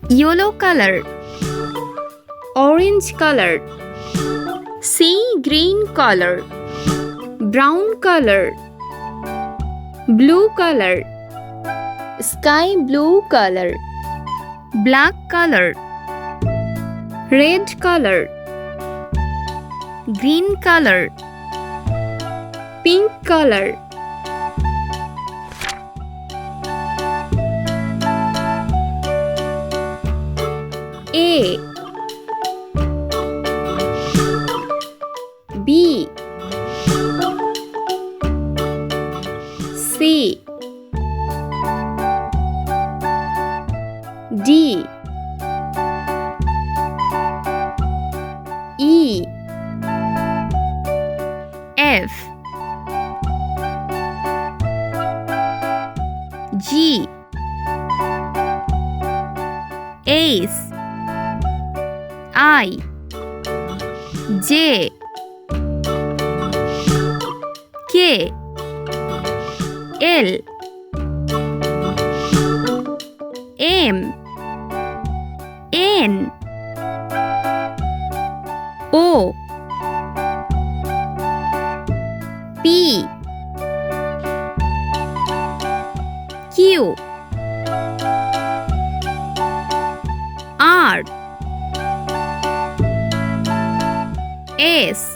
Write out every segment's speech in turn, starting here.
yellow color, orange color, sea green color, brown color, blue color, sky blue color, black color, red color, green color, pink color. A, B, C, D, E, F, G, H, I, J, K, L, M, N, O, P, Q, R, S,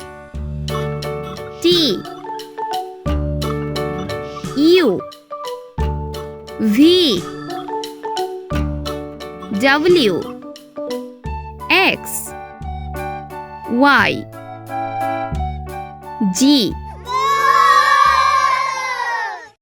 T, U, V, W, X, Y, G.